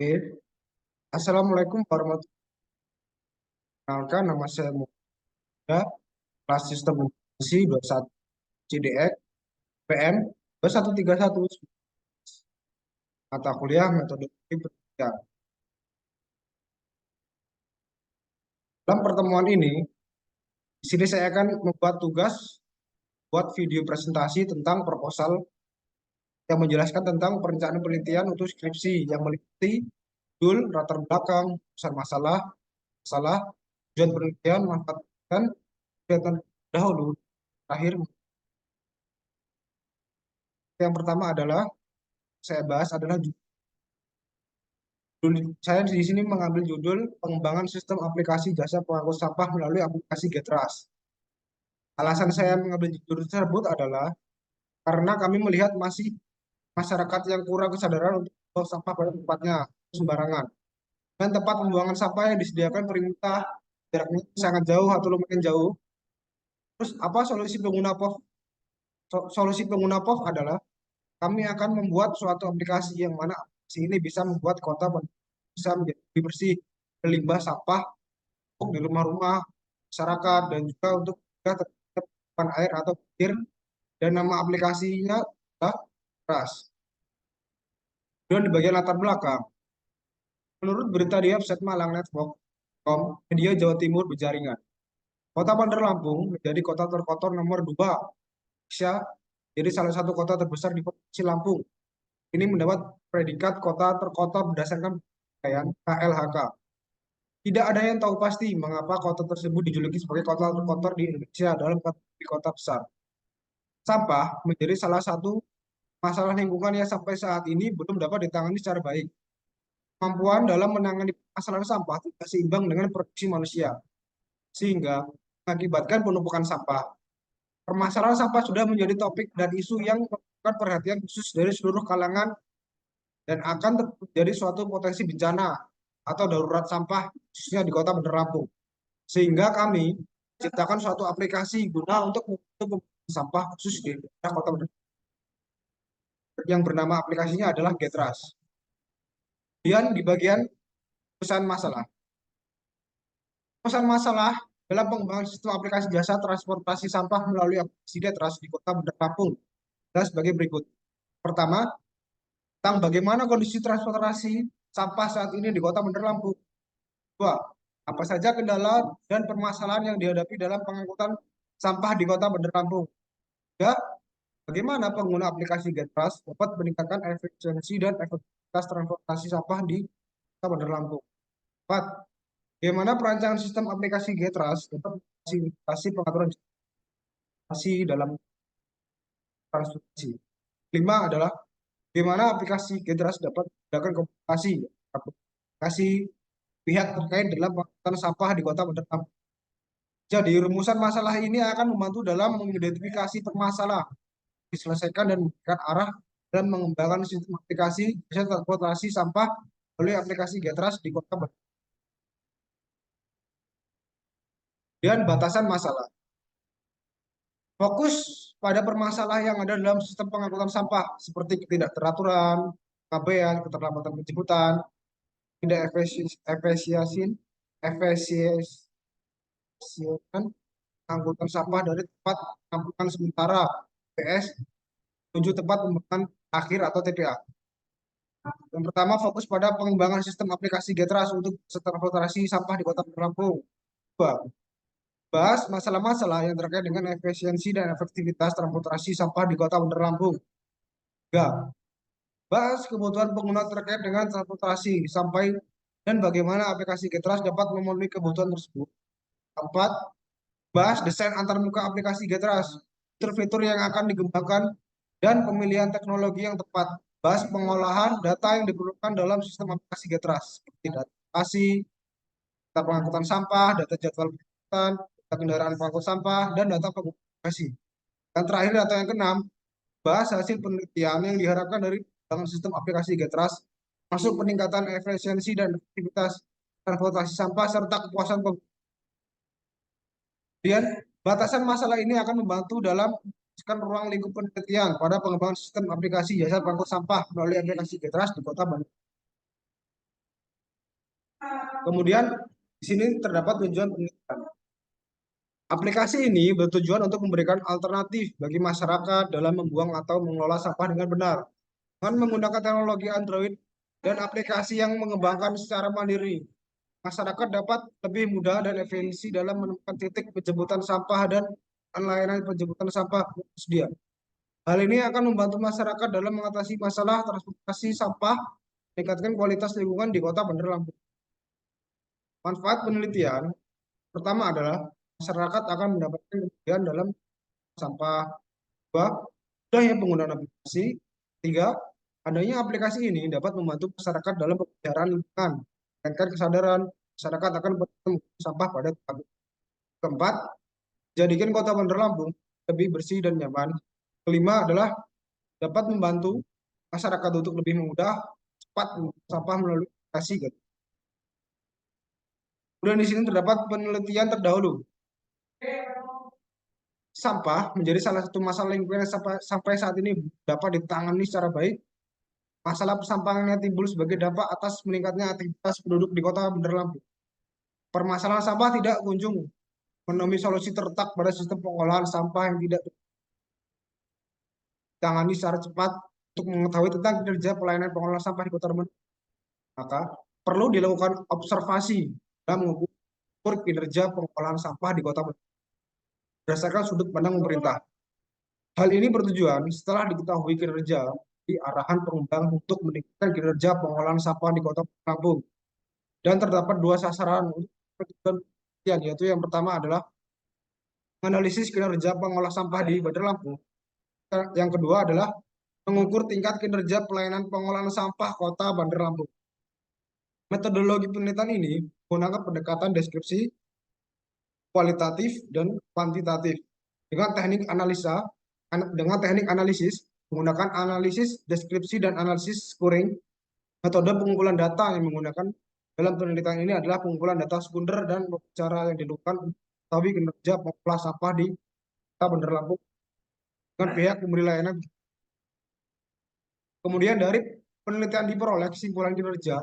Oke. Assalamualaikum warahmatullahi wabarakatuh. Nama saya Muda, kelas Sistem Informasi 21 CDX PM 2131, mata kuliah metodologi penelitian. Dalam pertemuan ini, di sini saya akan membuat tugas buat video presentasi tentang proposal yang menjelaskan tentang perencanaan penelitian untuk skripsi yang meliputi judul, latar belakang, besar masalah, masalah, tujuan penelitian, manfaat dan kegiatan dahulu. Terakhir, yang pertama adalah saya bahas adalah saya di sini mengambil judul pengembangan sistem aplikasi jasa pengangkut sampah melalui aplikasi Getras. Alasan saya mengambil judul tersebut adalah karena kami melihat masih masyarakat yang kurang kesadaran untuk membuang sampah pada tempatnya sembarangan. Dan tempat pembuangan sampah yang disediakan pemerintah jaraknya sangat jauh atau lumayan jauh. Terus apa solusi pengguna POV? Solusi pengguna POV adalah kami akan membuat suatu aplikasi yang mana aplikasi ini bisa membuat kota bisa menjadi lebih bersih, limbah sampah di rumah-rumah masyarakat dan juga untuk tertipan air atau petir, dan nama aplikasinya adalah Ras. Dan di bagian latar belakang, menurut berita di website malangnetwork.com, media Jawa Timur berjaringan. Kota Bandar Lampung menjadi kota terkotor nomor 2 Indonesia, jadi salah satu kota terbesar di Provinsi Lampung. Ini mendapat predikat kota terkotor berdasarkan penilaian KLHK. Tidak ada yang tahu pasti mengapa kota tersebut dijuluki sebagai kota terkotor di Indonesia dalam kategori kota besar. Sampah menjadi salah satu masalah lingkungan yang sampai saat ini belum dapat ditangani secara baik. Kemampuan dalam menangani masalah sampah tidak seimbang dengan produksi manusia, sehingga mengakibatkan penumpukan sampah. Permasalahan sampah sudah menjadi topik dan isu yang membutuhkan perhatian khusus dari seluruh kalangan dan akan terjadi suatu potensi bencana atau darurat sampah khususnya di Kota Bandar Lampung. Sehingga kami ciptakan suatu aplikasi guna untuk sampah khusus di daerah Kota Bandar yang bernama aplikasinya adalah Getras. Kemudian di bagian pesan masalah. Pesan masalah dalam pengembangan sistem aplikasi jasa transportasi sampah melalui aplikasi Getras di Kota Bandar Lampung adalah sebagai berikut. Pertama, tentang bagaimana kondisi transportasi sampah saat ini di Kota Bandar Lampung. Dua, apa saja kendala dan permasalahan yang dihadapi dalam pengangkutan sampah di Kota Bandar Lampung. Tiga, bagaimana pengguna aplikasi Getras dapat meningkatkan efisiensi dan efektivitas transportasi sampah di Kota Bandar Lampung. Empat, bagaimana perancangan sistem aplikasi Getras dapat memfasilitasi pengaturan dalam transportasi. Lima adalah bagaimana aplikasi Getras dapat menggunakan komunikasi pihak terkait dalam pengangkutan sampah di Kota Bandar Lampung. Jadi, rumusan masalah ini akan membantu dalam mengidentifikasi permasalahan, diselesaikan dan memberikan arah dan mengembangkan sistem aplikasi bisa transportasi sampah melalui aplikasi Getras di Kota Bandar. Dan batasan masalah. Fokus pada permasalahan yang ada dalam sistem pengangkutan sampah seperti ketidakteraturan, keabeyan, keterlambatan penjemputan, tidak efisiensi angkutan sampah dari tempat penampungan sementara PS menuju tempat pembuangan akhir atau TPA. Yang pertama, fokus pada pengembangan sistem aplikasi Getras untuk transportasi sampah di Kota Bandar Lampung. Dua, bahas masalah-masalah yang terkait dengan efisiensi dan efektivitas transportasi sampah di Kota Bandar Lampung. Tiga, bahas kebutuhan pengguna terkait dengan transportasi sampai dan bagaimana aplikasi Getras dapat memenuhi kebutuhan tersebut. Empat, bahas desain antarmuka aplikasi Getras, fitur-fitur yang akan dikembangkan, dan pemilihan teknologi yang tepat. Bahas pengolahan data yang diperlukan dalam sistem aplikasi Getras, seperti data lokasi, data pengangkutan sampah, data jadwal pengangkutan, data kendaraan pengangkut sampah, dan data pengumpulan. Dan terakhir, data yang keenam, bahas hasil penelitian yang diharapkan dari pengembangan sistem aplikasi Getras, masuk peningkatan efisiensi dan efektivitas transportasi sampah serta kepuasan pengguna. Kemudian, batasan masalah ini akan membantu dalam memutuskan ruang lingkup penelitian pada pengembangan sistem aplikasi jasa pengangkut sampah melalui aplikasi Getras di Kota Bandung. Kemudian di sini terdapat tujuan penelitian. Aplikasi ini bertujuan untuk memberikan alternatif bagi masyarakat dalam membuang atau mengelola sampah dengan benar. Dengan menggunakan teknologi Android dan aplikasi yang mengembangkan secara mandiri, masyarakat dapat lebih mudah dan efisien dalam menemukan titik penjemputan sampah dan layanan penjemputan sampah tersedia. Hal ini akan membantu masyarakat dalam mengatasi masalah transportasi sampah, meningkatkan kualitas lingkungan di Kota Bandar Lampung. Manfaat penelitian pertama adalah masyarakat akan mendapatkan kemudahan dalam sampah. Dua, mudahnya penggunaan aplikasi. Tiga, adanya aplikasi ini dapat membantu masyarakat dalam pemeliharaan lingkungan, meningkatkan kesadaran masyarakat akan bertemu sampah pada tempatnya. Keempat, jadikan Kota Bandar Lampung lebih bersih dan nyaman. Kelima adalah dapat membantu masyarakat untuk lebih mudah cepat membuang sampah melalui aplikasi. Kemudian di sini terdapat penelitian terdahulu. Sampah menjadi salah satu masalah lingkungan yang sampai saat ini dapat ditangani secara baik. Masalah persampahannya timbul sebagai dampak atas meningkatnya aktivitas penduduk di Kota Bandar Lampung. Permasalahan sampah tidak kunjung menemui solusi terletak pada sistem pengolahan sampah yang tidak ditangani secara cepat. Untuk mengetahui tentang kinerja pelayanan pengolahan sampah di Kota Bandar Lampung, maka perlu dilakukan observasi dan mengukur kinerja pengolahan sampah di Kota Bandar Lampung berdasarkan sudut pandang pemerintah. Hal ini bertujuan setelah diketahui kinerja di arahan pengembang untuk meningkatkan kinerja pengolahan sampah di Kota Lampung. Dan terdapat dua sasaran untuk penelitian, yaitu yang pertama adalah menganalisis kinerja pengolah sampah di Bandar Lampung. Yang kedua adalah mengukur tingkat kinerja pelayanan pengolahan sampah Kota Bandar Lampung. Metodologi penelitian ini menggunakan pendekatan deskripsi, kualitatif, dan kuantitatif dengan teknik analisis menggunakan analisis deskripsi dan analisis scoring. Metode pengumpulan data yang menggunakan dalam penelitian ini adalah pengumpulan data sekunder dan cara yang dilakukan untuk mengetahui kinerja pengolah sampah di Kota Bandar Lampung dengan pihak pemberi layanan. Kemudian dari penelitian diperoleh kesimpulan kinerja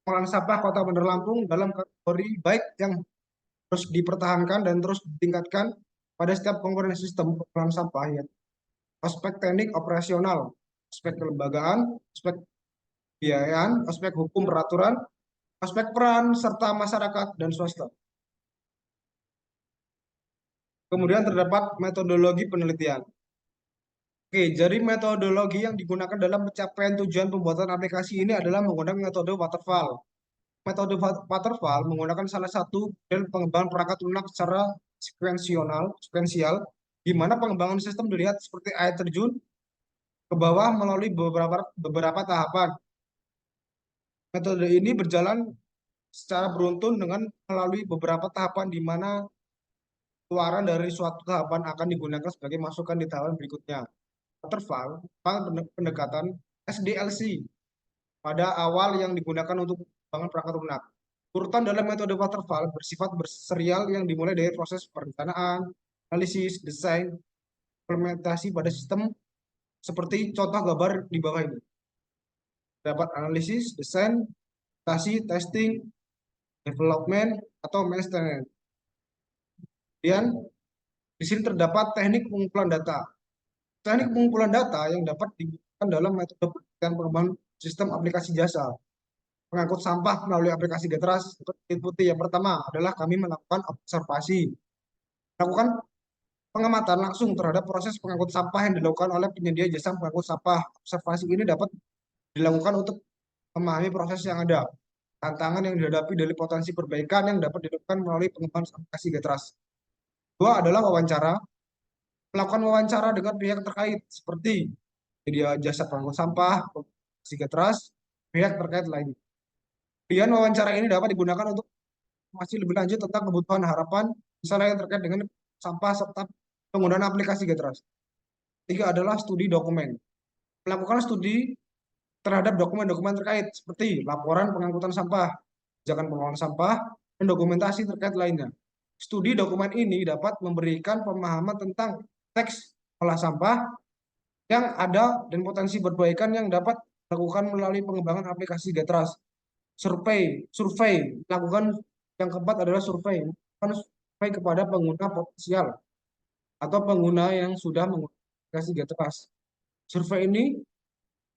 pengolahan sampah Kota Bandar Lampung dalam kategori baik yang terus dipertahankan dan terus ditingkatkan pada setiap komponen sistem pengolahan sampah, ya, aspek teknik operasional, aspek kelembagaan, aspek biayaan, aspek hukum peraturan, aspek peran serta masyarakat dan swasta. Kemudian terdapat metodologi penelitian. Oke, jadi metodologi yang digunakan dalam pencapaian tujuan pembuatan aplikasi ini adalah menggunakan metode waterfall. Metode waterfall menggunakan salah satu model pengembangan perangkat lunak secara sekuensial, di mana pengembangan sistem dilihat seperti air terjun ke bawah melalui beberapa tahapan. Metode ini berjalan secara beruntun dengan melalui beberapa tahapan di mana keluaran dari suatu tahapan akan digunakan sebagai masukan di tahapan berikutnya. Waterfall pendekatan SDLC pada awal yang digunakan untuk pengembangan perangkat lunak. Urutan dalam metode waterfall bersifat berserial yang dimulai dari proses perencanaan, analisis, desain, implementasi pada sistem seperti contoh gambar di bawah ini. Dapat analisis, desain, testing, development, atau maintenance. Kemudian di sini terdapat teknik pengumpulan data. Teknik pengumpulan data yang dapat digunakan dalam metode pengembangan sistem aplikasi jasa pengangkut sampah melalui aplikasi Getras. Ikuti yang pertama adalah kami melakukan observasi, melakukan pengamatan langsung terhadap proses pengangkut sampah yang dilakukan oleh penyedia jasa pengangkut sampah. Observasi ini dapat dilakukan untuk memahami proses yang ada, tantangan yang dihadapi dari potensi perbaikan yang dapat dilakukan melalui pengembangan aplikasi Getras. Dua adalah wawancara, melakukan wawancara dengan pihak terkait seperti penyedia jasa pengangkut sampah, aplikasi Getras, pihak terkait lainnya. Kemudian wawancara ini dapat digunakan untuk masih lebih lanjut tentang kebutuhan harapan, misalnya yang terkait dengan sampah serta penggunaan aplikasi Getras. Tiga adalah studi dokumen. Melakukan studi terhadap dokumen-dokumen terkait seperti laporan pengangkutan sampah, kebijakan pengelolaan sampah, dan dokumentasi terkait lainnya. Studi dokumen ini dapat memberikan pemahaman tentang teks olah sampah yang ada dan potensi perbaikan yang dapat dilakukan melalui pengembangan aplikasi Getras. survei. Lakukan yang keempat adalah survei. Lakukan survei kepada pengguna potensial atau pengguna yang sudah menggunakan aplikasi Getrust. Survei ini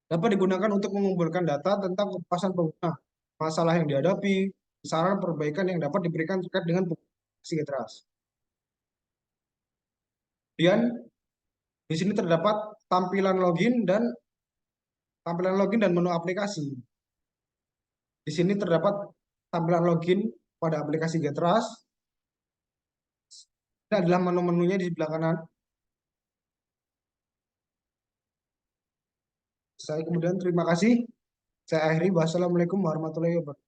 dapat digunakan untuk mengumpulkan data tentang kepuasan pengguna, masalah yang dihadapi, saran perbaikan yang dapat diberikan terkait dengan aplikasi Getrust. Kemudian di sini terdapat tampilan login dan menu aplikasi. Di sini terdapat tampilan login pada aplikasi Getrust. Ini adalah menu-menunya di sebelah kanan. Saya kemudian terima kasih. Saya akhiri. Wassalamualaikum warahmatullahi wabarakatuh.